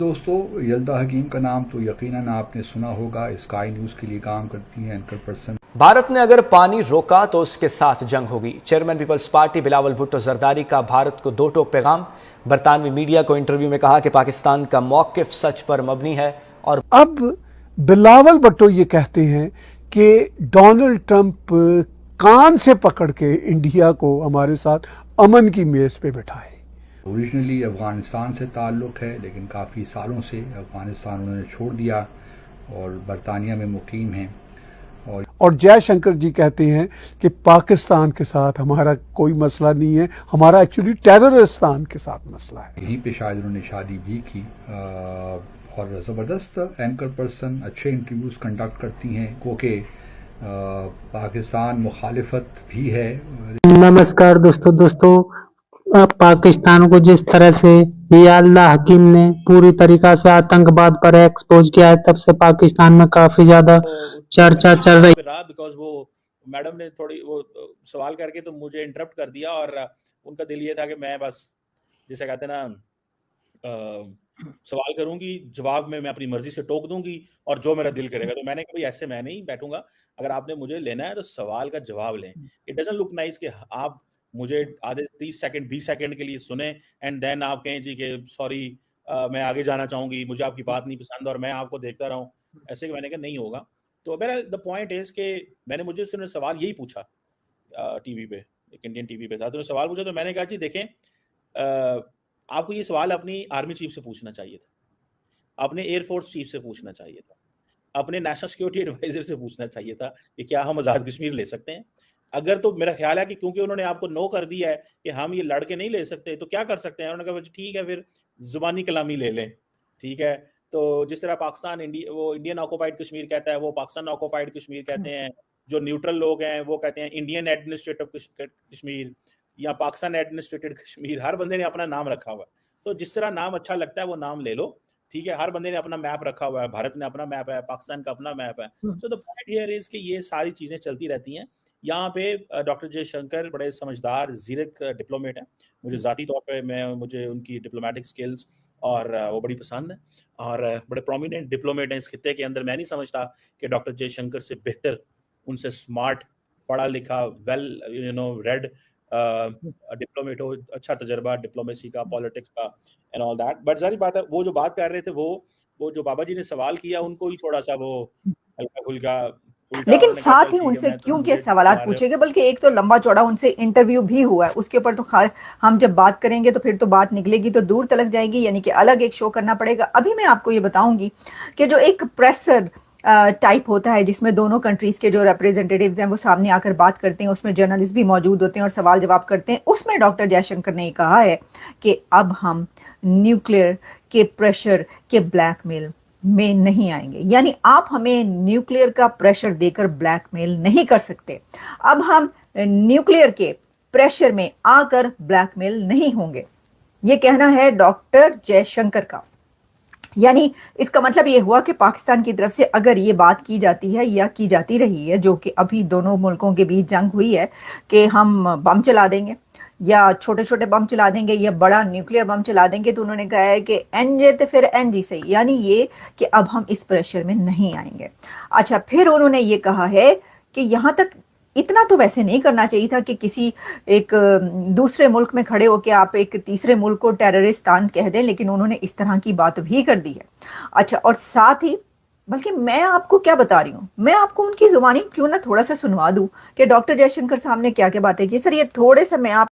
दोस्तों, यल्दा हकीम का नाम तो यकीनन आपने सुना होगा। स्काई न्यूज़ के लिए काम करती हैं एंकर पर्सन। भारत ने अगर पानी रोका तो उसके साथ जंग होगी। Chairman people's party Bilawal Bhutto Zardari का भारत को दो टोक पैगाम। बरतानवी मीडिया को इंटरव्यू में कहा कि पाकिस्तान का मौकिफ सच पर मबनी है। और अब बिलावल भुट्टो ये कहते हैं कि डोनाल्ड ट्रंप कान से पकड़ के इंडिया को हमारे साथ अमन की मेज पे बिठाए। ओरिजिनली अफ़गानिस्तान से ताल्लुक़ है, लेकिन काफ़ी सालों से अफ़गानिस्तान उन्होंने छोड़ दिया और बरतानिया में मुकीम हैं। और जयशंकर जी कहते हैं कि पाकिस्तान के साथ हमारा कोई मसला नहीं है, हमारा एक्चुअली टेररिस्तान के साथ मसला है। यहीं पे शायद उन्होंने शादी भी की और ज़बरदस्त एंकर पर्सन, अच्छे इंटरव्यूज़ कंडक्ट करती हैं, क्योंकि पाकिस्तान मुखालिफत भी है। नमस्कार दोस्तों, पाकिस्तान को जिस तरह से यल्दा हकीम ने पूरी तरीका से आतंकवाद पर एक्सपोज किया है, तब से पाकिस्तान में काफी ज्यादा चर्चा चल रही है। बिकॉज वो मैडम ने थोड़ी वो सवाल करके तो मुझे इंटरप्ट कर दिया और उनका दिल ये था कि मैं बस जिसे कहते हैं ना सवाल करूंगी, जवाब में मैं अपनी मर्जी से टोक दूंगी और जो मेरा दिल करेगा। तो मैंने कहा भाई ऐसे मैं नहीं बैठूंगा, अगर आपने मुझे लेना है तो सवाल का जवाब लें। इट डजंट लुक नाइस कि आप मुझे आधे 30 सेकंड 20 सेकंड के लिए सुने एंड देन आप कहें जी कि सॉरी मैं आगे जाना चाहूंगी, मुझे आपकी बात नहीं पसंद और मैं आपको देखता रहूं। ऐसे कि मैंने कहा नहीं होगा। तो मेरा द पॉइंट इज कि मैंने मुझे उसने सवाल यही पूछा टीवी पे, एक इंडियन टीवी पे था, तो सवाल पूछा तो मैंने कहा जी देखें आपको ये सवाल अपनी आर्मी चीफ से पूछना चाहिए था, अपने एयरफोर्स चीफ से पूछना चाहिए था, अपने नेशनल सिक्योरिटी एडवाइजर से पूछना चाहिए था कि क्या हम आज़ाद कश्मीर ले सकते हैं। अगर तो मेरा ख्याल है कि क्योंकि उन्होंने आपको नो कर दिया है कि हम ये लड़ के नहीं ले सकते, तो क्या कर सकते हैं। उन्होंने कहा ठीक है फिर जुबानी कलामी ले लें, ठीक है। तो जिस तरह पाकिस्तान वो इंडियन ऑक्युपाइड कश्मीर कहता है, वो पाकिस्तान ऑक्युपाइड कश्मीर कहते हैं। जो न्यूट्रल लोग हैं वो कहते हैं इंडियन एडमिनिस्ट्रेटिव कश्मीर या पाकिस्तान एडमिनिस्ट्रेटेड कश्मीर। हर बंदे ने अपना नाम रखा हुआ है, तो जिस तरह नाम अच्छा लगता है वो नाम ले लो, ठीक है। हर बंदे ने अपना मैप रखा हुआ है, भारत ने अपना मैप है, पाकिस्तान का अपना मैप है। So the point here is कि ये सारी चीजें चलती रहती हैं। यहाँ पे डॉक्टर जयशंकर बड़े समझदार ज़ीरक डिप्लोमेट हैं। मुझे ज़ाती तौर पे मुझे उनकी डिप्लोमेटिक स्किल्स और वो बड़ी पसंद है और बड़े प्रोमिनेंट डिप्लोमेट हैं इस खित्ते के अंदर। मैं नहीं समझता कि डॉक्टर जयशंकर से बेहतर, उनसे स्मार्ट, पढ़ा लिखा, वेल रेड डिप्लोमेट हो, अच्छा तजर्बा डिप्लोमेसी का, पॉलिटिक्स का एंड ऑल दैट। बट सारी बात है, वो जो बात कर रहे थे वो जो बाबा जी ने सवाल किया उनको ही थोड़ा सा वो हल्का फुल्का, लेकिन साथ ही उनसे क्यों के सवाल पूछे गए, बल्कि एक तो लंबा चौड़ा उनसे इंटरव्यू भी हुआ है, उसके ऊपर तो हम जब बात करेंगे तो फिर तो बात निकलेगी तो दूर तलक जाएगी, यानी कि अलग एक शो करना पड़ेगा। अभी मैं आपको ये बताऊंगी कि जो एक प्रेसर टाइप होता है जिसमें दोनों कंट्रीज के जो रिप्रेजेंटेटिव्स हैं वो सामने आकर बात करते हैं, उसमें जर्नलिस्ट भी मौजूद होते हैं और सवाल जवाब करते हैं। उसमें डॉक्टर जयशंकर ने कहा है कि अब हम न्यूक्लियर के प्रेशर के ब्लैकमेल में नहीं आएंगे, यानी आप हमें न्यूक्लियर का प्रेशर देकर ब्लैकमेल नहीं कर सकते। अब हम न्यूक्लियर के प्रेशर में आकर ब्लैकमेल नहीं होंगे, ये कहना है डॉक्टर जयशंकर का। यानी इसका मतलब ये हुआ कि पाकिस्तान की तरफ से अगर ये बात की जाती है या की जाती रही है, जो कि अभी दोनों मुल्कों के बीच जंग हुई है कि हम बम चला देंगे या छोटे छोटे बम चला देंगे या बड़ा न्यूक्लियर बम चला देंगे, तो उन्होंने कहा है कि एनजे तो फिर एनजी सही, यानी ये कि अब हम इस प्रेशर में नहीं आएंगे। अच्छा, फिर उन्होंने ये कहा है कि यहाँ तक इतना तो वैसे नहीं करना चाहिए था कि किसी एक दूसरे मुल्क में खड़े होकर आप एक तीसरे मुल्क को टेररिस्तान कह दें, लेकिन उन्होंने इस तरह की बात भी कर दी है। अच्छा, और साथ ही बल्कि मैं आपको क्या बता रही हूँ, मैं आपको उनकी जुबानी क्यों ना थोड़ा सा सुनवा दूं कि डॉक्टर जयशंकर साहब ने क्या क्या बातें की। सर ये थोड़े से मैं आप